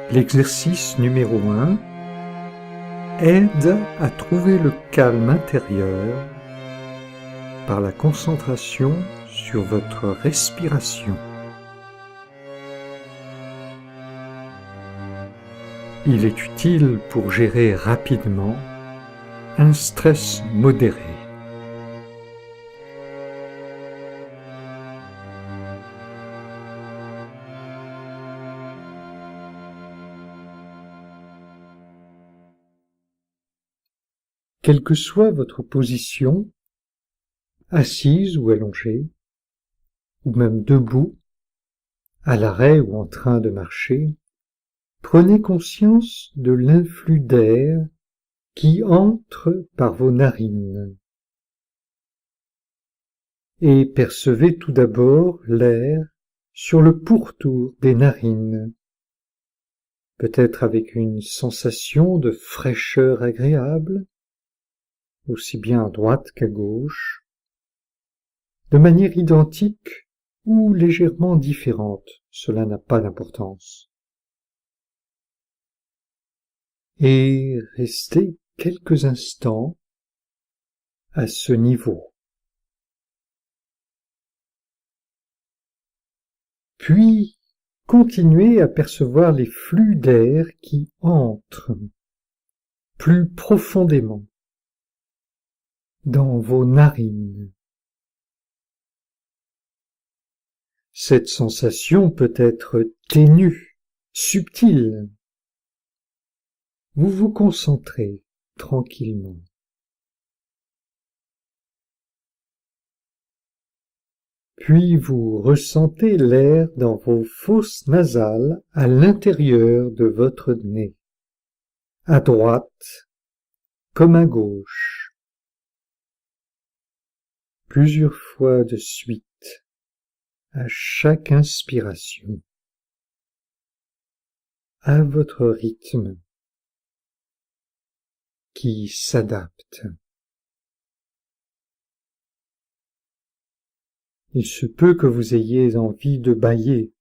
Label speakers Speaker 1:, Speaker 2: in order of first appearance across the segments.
Speaker 1: L'exercice numéro 1 aide à trouver le calme intérieur par la concentration sur votre respiration. Il est utile pour gérer rapidement un stress modéré. Quelle que soit votre position, assise ou allongée, ou même debout, à l'arrêt ou en train de marcher, prenez conscience de l'influx d'air qui entre par vos narines. Et percevez tout d'abord l'air sur le pourtour des narines, peut-être avec une sensation de fraîcheur agréable, aussi bien à droite qu'à gauche, de manière identique ou légèrement différente, cela n'a pas d'importance. Et restez quelques instants à ce niveau. Puis, continuez à percevoir les flux d'air qui entrent plus profondément dans vos narines. Cette sensation peut être ténue, subtile. Vous vous concentrez tranquillement. Puis vous ressentez l'air dans vos fosses nasales à l'intérieur de votre nez, à droite comme à gauche. Plusieurs fois de suite, à chaque inspiration, à votre rythme qui s'adapte. Il se peut que vous ayez envie de bâiller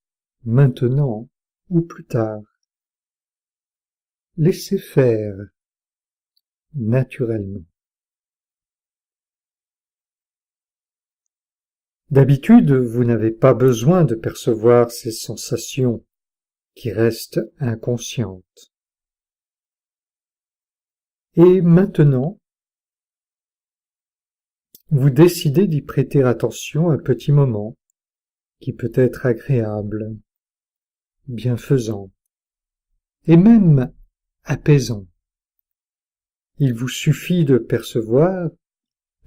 Speaker 1: maintenant ou plus tard. Laissez faire naturellement. D'habitude, vous n'avez pas besoin de percevoir ces sensations qui restent inconscientes. Et maintenant, vous décidez d'y prêter attention un petit moment qui peut être agréable, bienfaisant et même apaisant. Il vous suffit de percevoir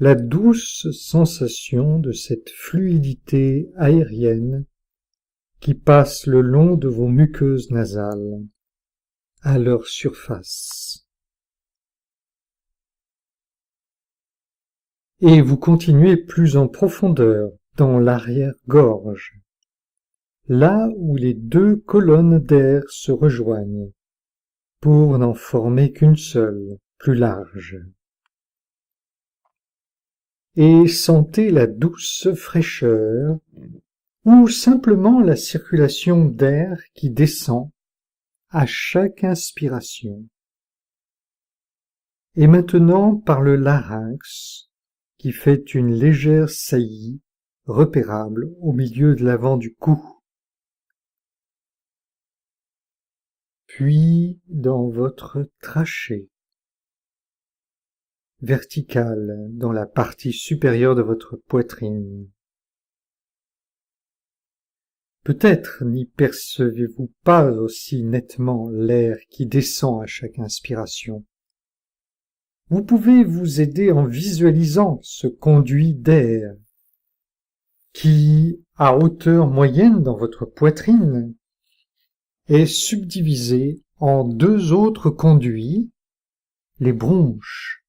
Speaker 1: la douce sensation de cette fluidité aérienne qui passe le long de vos muqueuses nasales, à leur surface. Et vous continuez plus en profondeur dans l'arrière-gorge, là où les deux colonnes d'air se rejoignent, pour n'en former qu'une seule, plus large. Et sentez la douce fraîcheur ou simplement la circulation d'air qui descend à chaque inspiration. Et maintenant par le larynx qui fait une légère saillie repérable au milieu de l'avant du cou. Puis dans votre trachée, verticale dans la partie supérieure de votre poitrine. Peut-être n'y percevez-vous pas aussi nettement l'air qui descend à chaque inspiration. Vous pouvez vous aider en visualisant ce conduit d'air qui, à hauteur moyenne dans votre poitrine, est subdivisé en deux autres conduits, les bronches,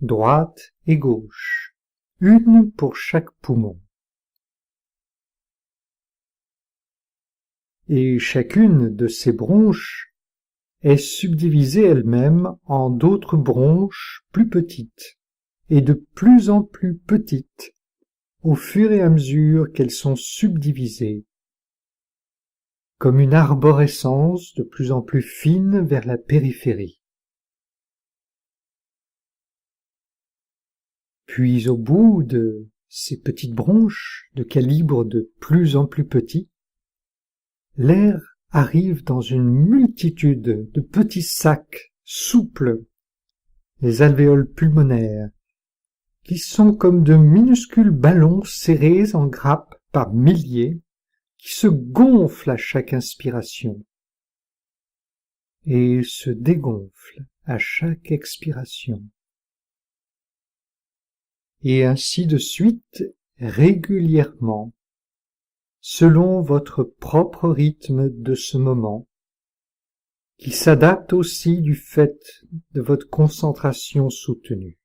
Speaker 1: droite et gauche, une pour chaque poumon. Et chacune de ces bronches est subdivisée elle-même en d'autres bronches plus petites et de plus en plus petites au fur et à mesure qu'elles sont subdivisées, comme une arborescence de plus en plus fine vers la périphérie. Puis au bout de ces petites bronches de calibre de plus en plus petit, l'air arrive dans une multitude de petits sacs souples, les alvéoles pulmonaires, qui sont comme de minuscules ballons serrés en grappes par milliers, qui se gonflent à chaque inspiration et se dégonflent à chaque expiration. Et ainsi de suite régulièrement, selon votre propre rythme de ce moment, qui s'adapte aussi du fait de votre concentration soutenue.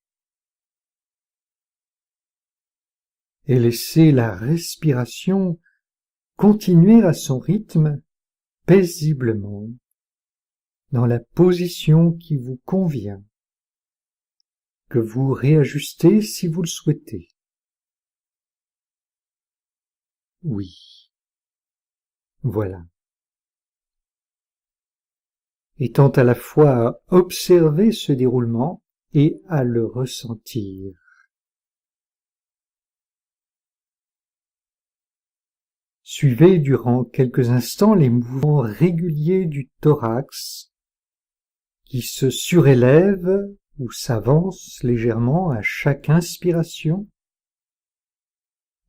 Speaker 1: Et laissez la respiration continuer à son rythme paisiblement, dans la position qui vous convient, que vous réajustez si vous le souhaitez. Oui, voilà. Étant à la fois à observer ce déroulement et à le ressentir. Suivez durant quelques instants les mouvements réguliers du thorax qui se surélève ou s'avance légèrement à chaque inspiration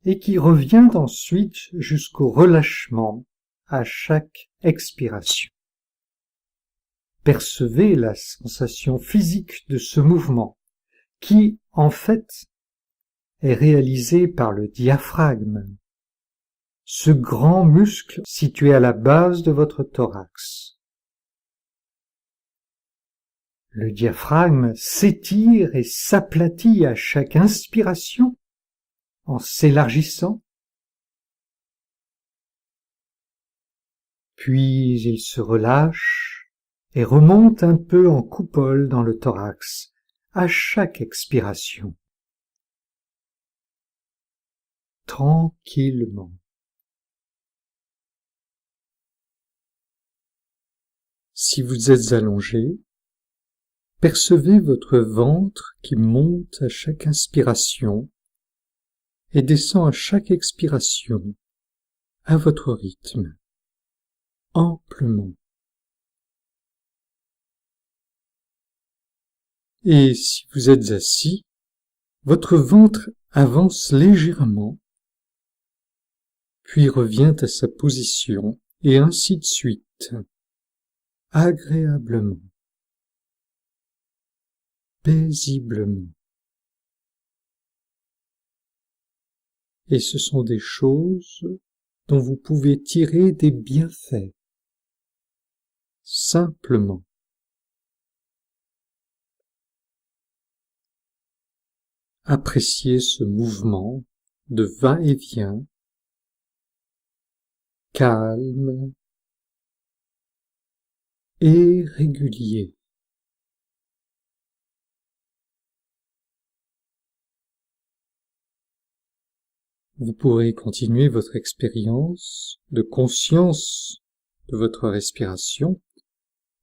Speaker 1: et qui revient ensuite jusqu'au relâchement à chaque expiration. Percevez la sensation physique de ce mouvement qui, en fait, est réalisé par le diaphragme, ce grand muscle situé à la base de votre thorax. Le diaphragme s'étire et s'aplatit à chaque inspiration en s'élargissant, puis il se relâche et remonte un peu en coupole dans le thorax à chaque expiration. Tranquillement. Si vous êtes allongé, percevez votre ventre qui monte à chaque inspiration et descend à chaque expiration, à votre rythme, amplement. Et si vous êtes assis, votre ventre avance légèrement, puis revient à sa position, et ainsi de suite, agréablement, paisiblement. Et ce sont des choses dont vous pouvez tirer des bienfaits, simplement. Appréciez ce mouvement de va-et-vient, calme et régulier. Vous pourrez continuer votre expérience de conscience de votre respiration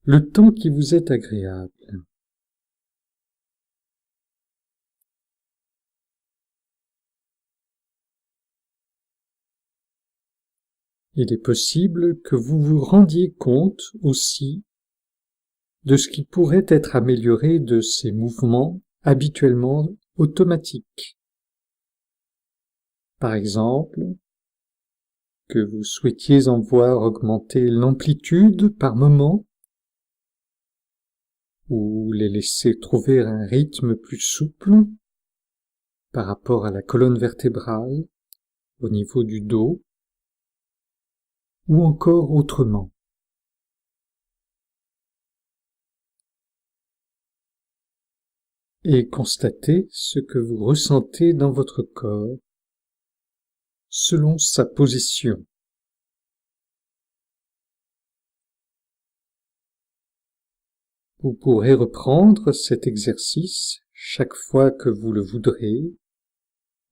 Speaker 1: le temps qui vous est agréable. Il est possible que vous vous rendiez compte aussi de ce qui pourrait être amélioré de ces mouvements habituellement automatiques. Par exemple, que vous souhaitiez en voir augmenter l'amplitude par moment, ou les laisser trouver un rythme plus souple par rapport à la colonne vertébrale, au niveau du dos, ou encore autrement. Et constatez ce que vous ressentez dans votre corps selon sa position. Vous pourrez reprendre cet exercice chaque fois que vous le voudrez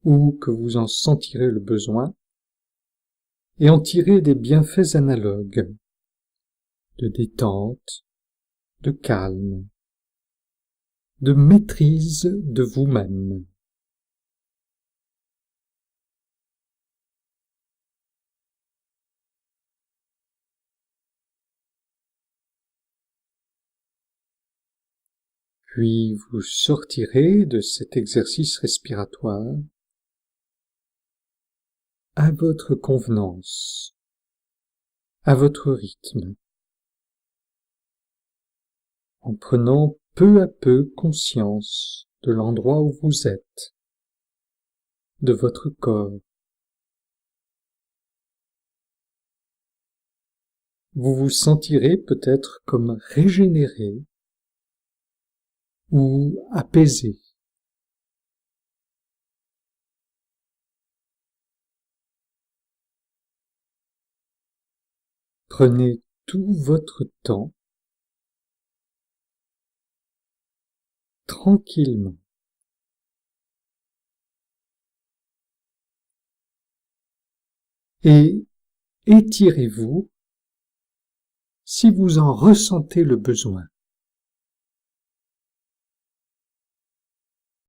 Speaker 1: ou que vous en sentirez le besoin et en tirer des bienfaits analogues de détente, de calme, de maîtrise de vous-même. Puis vous sortirez de cet exercice respiratoire à votre convenance, à votre rythme, en prenant peu à peu conscience de l'endroit où vous êtes, de votre corps. Vous vous sentirez peut-être comme régénéré ou apaisé. Prenez tout votre temps, tranquillement. Et étirez-vous si vous en ressentez le besoin.